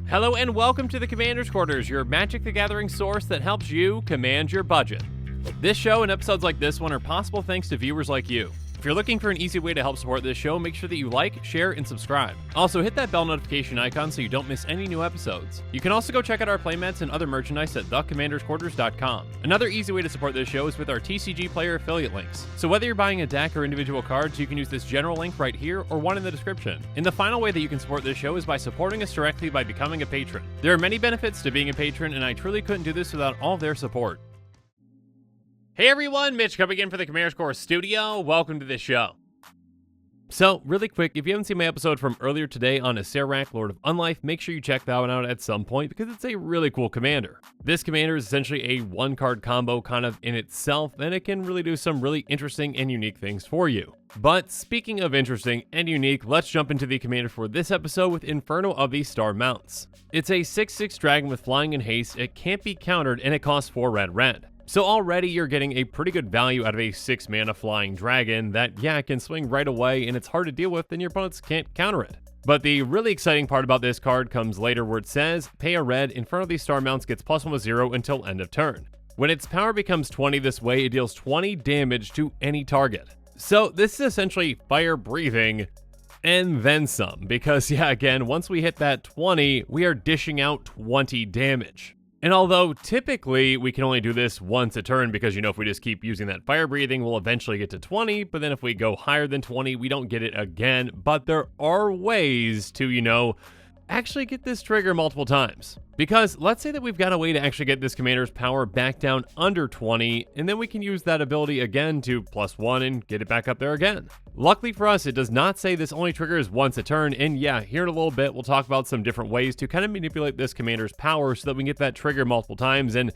Hello and welcome to the Commander's Quarters, your Magic the Gathering source that helps you command your budget. This show and episodes like this one are possible thanks to viewers like you. If you're looking for an easy way to help support this show, make sure that you like, share, and subscribe. Also, hit that bell notification icon so you don't miss any new episodes. You can also go check out our playmats and other merchandise at thecommandersquarters.com. Another easy way to support this show is with our TCG player affiliate links. So whether you're buying a deck or individual cards, you can use this general link right here or one in the description. And the final way that you can support this show is by supporting us directly by becoming a patron. There are many benefits to being a patron, and I truly couldn't do this without all their support. Hey everyone, Mitch coming in for the Commander's Core Studio. Welcome to the show. So, really quick, if you haven't seen my episode from earlier today on Acererak, Lord of Unlife, make sure you check that one out at some point because it's a really cool commander. This commander is essentially a one-card combo kind of in itself, and it can really do some really interesting and unique things for you. But speaking of interesting and unique, let's jump into the commander for this episode with Inferno of the Star Mounts. It's a 6/6 dragon with flying and haste, it can't be countered, and it costs 4 red. So already you're getting a pretty good value out of a 6 mana flying dragon that, yeah, can swing right away and it's hard to deal with and your opponents can't counter it. But the really exciting part about this card comes later where it says, pay a red, Inferno of the Star Mounts gets +1/+0 until end of turn. When its power becomes 20 this way, it deals 20 damage to any target. So this is essentially fire breathing and then some, because yeah, again, once we hit that 20, we are dishing out 20 damage. And although typically we can only do this once a turn because, you know, if we just keep using that fire breathing, we'll eventually get to 20, but then if we go higher than 20, we don't get it again. But there are ways to, you know, actually get this trigger multiple times. Because let's say that we've got a way to actually get this commander's power back down under 20, and then we can use that ability again to +1 and get it back up there again. Luckily for us, it does not say this only triggers once a turn, and yeah, here in a little bit, we'll talk about some different ways to kind of manipulate this commander's power so that we can get that trigger multiple times and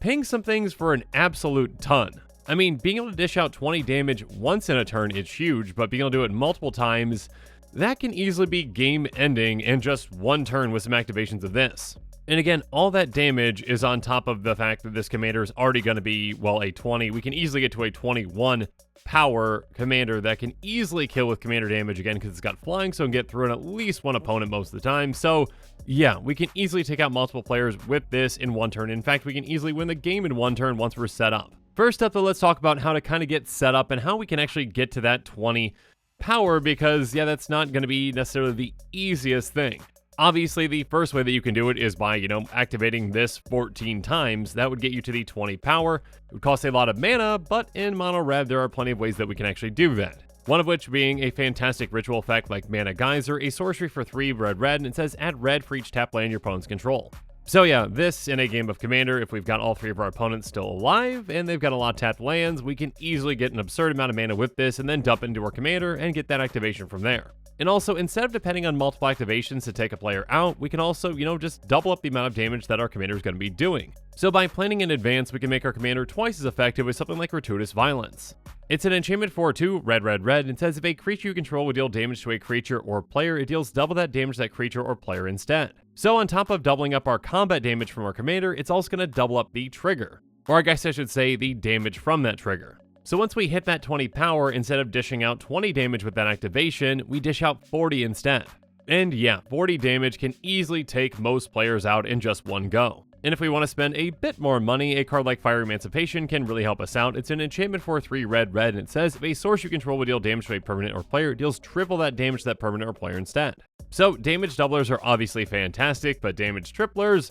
ping some things for an absolute ton. I mean, being able to dish out 20 damage once in a turn is huge, but being able to do it multiple times, that can easily be game ending in just one turn with some activations of this. And again, all that damage is on top of the fact that this commander is already going to be, well, a 20. We can easily get to a 21 power commander that can easily kill with commander damage again because it's got flying, so it can get through at least one opponent most of the time. So yeah, we can easily take out multiple players with this in one turn. In fact, we can easily win the game in one turn once we're set up. First up though, let's talk about how to kind of get set up and how we can actually get to that 20 power, because yeah, that's not going to be necessarily the easiest thing. Obviously, the first way that you can do it is by, you know, activating this 14 times. That would get you to the 20 power. It would cost a lot of mana, but in mono red, there are plenty of ways that we can actually do that. One of which being a fantastic ritual effect like Mana Geyser, a sorcery for 3 red, and it says add red for each tap land your opponent's control. So yeah, this in a game of Commander, if we've got all 3 of our opponents still alive and they've got a lot of tapped lands, we can easily get an absurd amount of mana with this and then dump it into our Commander and get that activation from there. And also, instead of depending on multiple activations to take a player out, we can also, you know, just double up the amount of damage that our commander is going to be doing. So by planning in advance, we can make our commander twice as effective with something like Gratuitous Violence. It's an enchantment for 2 red, and says if a creature you control would deal damage to a creature or player, it deals double that damage to that creature or player instead. So on top of doubling up our combat damage from our commander, it's also going to double up the trigger. Or I guess I should say the damage from that trigger. So once we hit that 20 power, instead of dishing out 20 damage with that activation, we dish out 40 instead. And yeah, 40 damage can easily take most players out in just one go. And if we want to spend a bit more money, a card like Fire Emancipation can really help us out. It's an enchantment for 3 red, and it says if a source you control will deal damage to a permanent or player, it deals triple that damage to that permanent or player instead. So damage doublers are obviously fantastic, but damage triplers,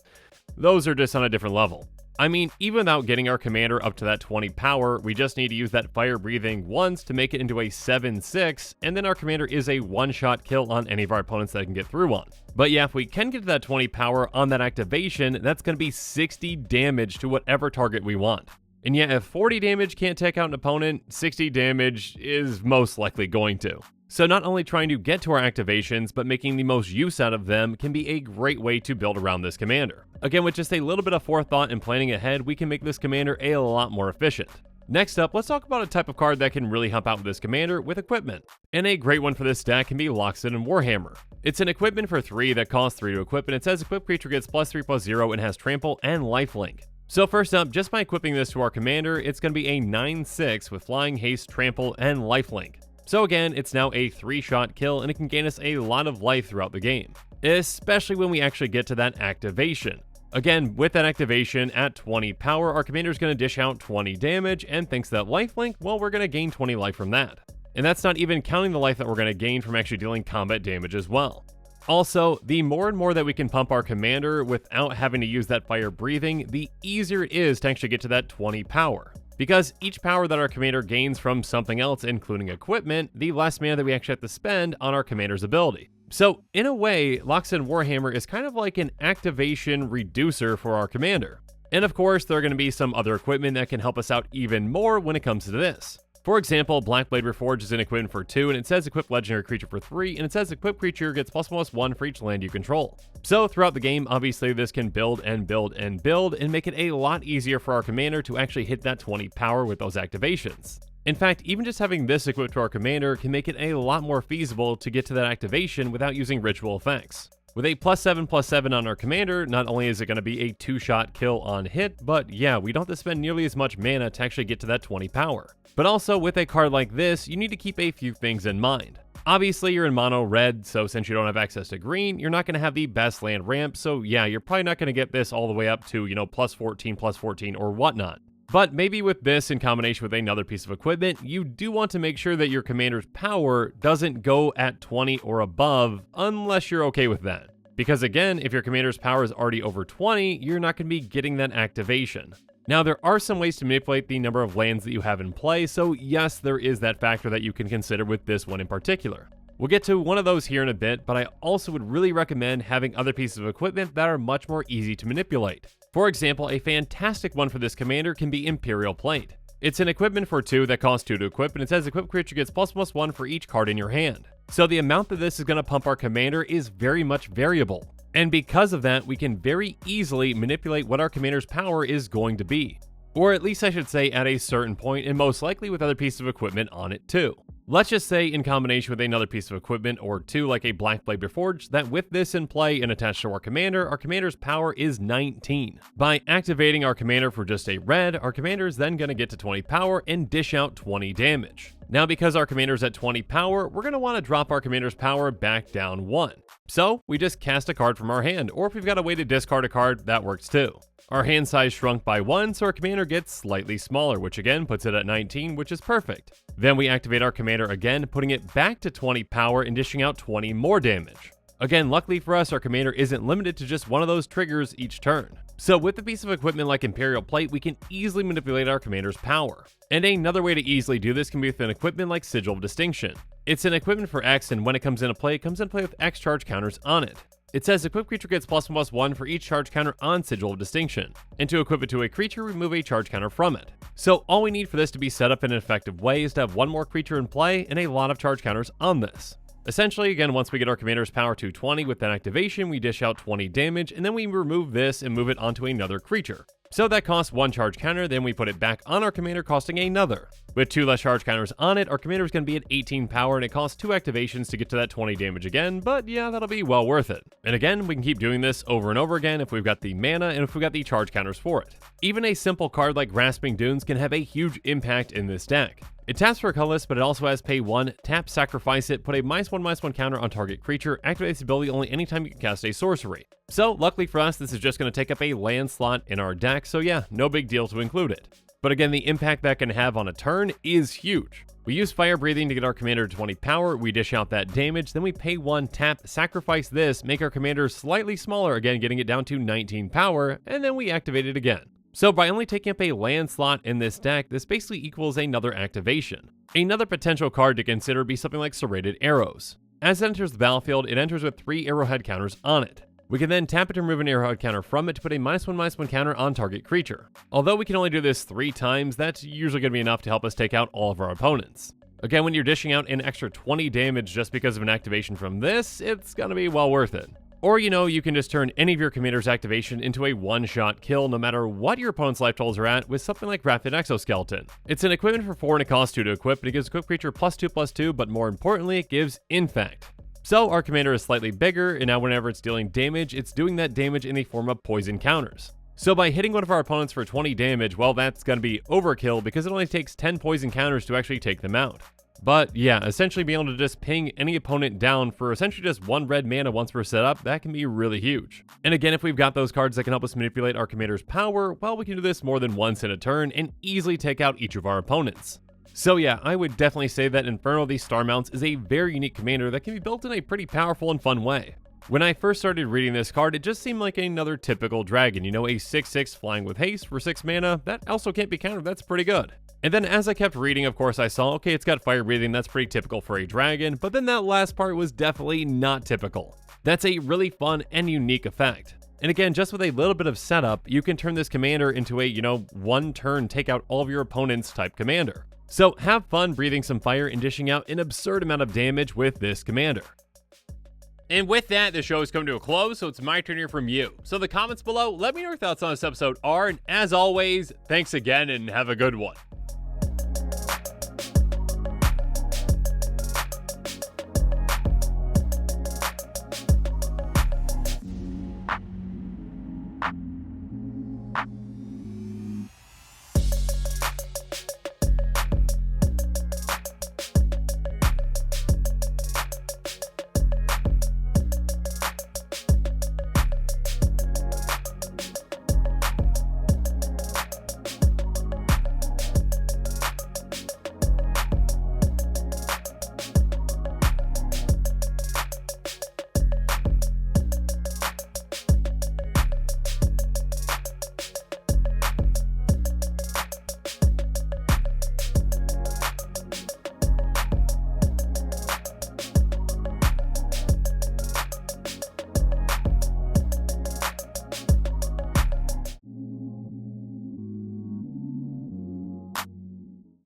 those are just on a different level. I mean, even without getting our commander up to that 20 power, we just need to use that fire breathing once to make it into a 7/6, and then our commander is a one-shot kill on any of our opponents that I can get through on. But yeah, if we can get to that 20 power on that activation, that's going to be 60 damage to whatever target we want. And yeah, if 40 damage can't take out an opponent, 60 damage is most likely going to. So not only trying to get to our activations, but making the most use out of them can be a great way to build around this commander. Again, with just a little bit of forethought and planning ahead, we can make this commander a lot more efficient. Next up, let's talk about a type of card that can really help out with this commander with equipment. And a great one for this deck can be Loxodon and Warhammer. It's an equipment for 3 that costs 3 to equip, and it says equipped creature gets +3/+0 and has trample and lifelink. So first up, just by equipping this to our commander, it's going to be a 9/6 with flying, haste, trample, and lifelink. So again, it's now a 3-shot kill and it can gain us a lot of life throughout the game, especially when we actually get to that activation. Again, with that activation at 20 power, our commander is going to dish out 20 damage, and thanks to that lifelink, well, we're going to gain 20 life from that. And that's not even counting the life that we're going to gain from actually dealing combat damage as well. Also, the more and more that we can pump our commander without having to use that fire breathing, the easier it is to actually get to that 20 power. Because each power that our commander gains from something else, including equipment, the less mana that we actually have to spend on our commander's ability. So, in a way, Loxodon Warhammer is kind of like an activation reducer for our commander. And of course, there are going to be some other equipment that can help us out even more when it comes to this. For example, Blackblade Reforged is an equipment for 2, and it says equip legendary creature for 3, and it says equip creature gets +1/+1 for each land you control. So throughout the game, obviously this can build and build and build, and make it a lot easier for our commander to actually hit that 20 power with those activations. In fact, even just having this equipped to our commander can make it a lot more feasible to get to that activation without using ritual effects. With a +7/+7 on our commander, not only is it going to be a 2-shot kill on hit, but yeah, we don't have to spend nearly as much mana to actually get to that 20 power. But also, with a card like this, you need to keep a few things in mind. Obviously, you're in mono red, so since you don't have access to green, you're not going to have the best land ramp, so yeah, you're probably not going to get this all the way up to, +14/+14 or whatnot. But maybe with this in combination with another piece of equipment, you do want to make sure that your commander's power doesn't go at 20 or above, unless you're okay with that. Because again, if your commander's power is already over 20, you're not going to be getting that activation. Now, there are some ways to manipulate the number of lands that you have in play, so yes, there is that factor that you can consider with this one in particular. We'll get to one of those here in a bit, but I also would really recommend having other pieces of equipment that are much more easy to manipulate. For example, a fantastic one for this commander can be Imperial Plate. It's an equipment for 2 that costs 2 to equip, and it says equip creature gets +1/+1 for each card in your hand. So the amount that this is going to pump our commander is very much variable. And because of that, we can very easily manipulate what our commander's power is going to be. Or at least I should say at a certain point, and most likely with other pieces of equipment on it too. Let's just say in combination with another piece of equipment or 2 like a Blackblade Reforged, that with this in play and attached to our commander's power is 19. By activating our commander for just a red, our commander is then going to get to 20 power and dish out 20 damage. Now because our commander's at 20 power, we're going to want to drop our commander's power back down 1. So we just cast a card from our hand, or if we've got a way to discard a card, that works too. Our hand size shrunk by 1, so our commander gets slightly smaller, which again puts it at 19, which is perfect. Then we activate our commander again, putting it back to 20 power and dishing out 20 more damage. Again, luckily for us, our commander isn't limited to just one of those triggers each turn. So with a piece of equipment like Imperial Plate, we can easily manipulate our commander's power. And another way to easily do this can be with an equipment like Sigil of Distinction. It's an equipment for X, and when it comes into play, it comes into play with X charge counters on it. It says equip creature gets +1/+1 for each charge counter on Sigil of Distinction, and to equip it to a creature, remove a charge counter from it. So all we need for this to be set up in an effective way is to have one more creature in play and a lot of charge counters on this. Essentially, again, once we get our commander's power to 20 with that activation, we dish out 20 damage, and then we remove this and move it onto another creature. So that costs 1 charge counter, then we put it back on our commander, costing another. With 2 less charge counters on it, our commander is going to be at 18 power, and it costs 2 activations to get to that 20 damage again, but yeah, that'll be well worth it. And again, we can keep doing this over and over again if we've got the mana and if we've got the charge counters for it. Even a simple card like Grasping Dunes can have a huge impact in this deck. It taps for a colorless, but it also has pay 1, tap, sacrifice it, put a -1/-1 counter on target creature, activate this ability only anytime you can cast a sorcery. So, luckily for us, this is just going to take up a land slot in our deck, so yeah, no big deal to include it. But again, the impact that can have on a turn is huge. We use Fire Breathing to get our commander to 20 power, we dish out that damage, then we pay 1, tap, sacrifice this, make our commander slightly smaller, again getting it down to 19 power, and then we activate it again. So by only taking up a land slot in this deck, this basically equals another activation. Another potential card to consider would be something like Serrated Arrows. As it enters the battlefield, it enters with 3 arrowhead counters on it. We can then tap it to remove an arrowhead counter from it to put a -1/-1 counter on target creature. Although we can only do this 3 times, that's usually going to be enough to help us take out all of our opponents. Again, when you're dishing out an extra 20 damage just because of an activation from this, it's going to be well worth it. Or, you can just turn any of your commander's activation into a one-shot kill no matter what your opponent's life totals are at with something like Rapid Exoskeleton. It's an equipment for 4 and it costs 2 to equip, and it gives equip creature +2/+2, but more importantly, it gives Infect. So our commander is slightly bigger, and now whenever it's dealing damage, it's doing that damage in the form of poison counters. So by hitting one of our opponents for 20 damage, well, that's going to be overkill because it only takes 10 poison counters to actually take them out. But yeah, essentially being able to just ping any opponent down for essentially just 1 red mana once per setup, that can be really huge. And again, if we've got those cards that can help us manipulate our commander's power, well, we can do this more than once in a turn and easily take out each of our opponents. So yeah, I would definitely say that Inferno, these star mounts, is a very unique commander that can be built in a pretty powerful and fun way. When I first started reading this card, it just seemed like another typical dragon, you know, a 6/6 flying with haste for 6 mana, that also can't be countered, that's pretty good. And then as I kept reading, of course, I saw, okay, it's got fire breathing, that's pretty typical for a dragon, but then that last part was definitely not typical. That's a really fun and unique effect. And again, just with a little bit of setup, you can turn this commander into a, 1 turn take out all of your opponents type commander. So have fun breathing some fire and dishing out an absurd amount of damage with this commander. And with that, the show is coming to a close, so it's my turn here from you. So the comments below, let me know your thoughts on this episode are, and as always, thanks again and have a good one.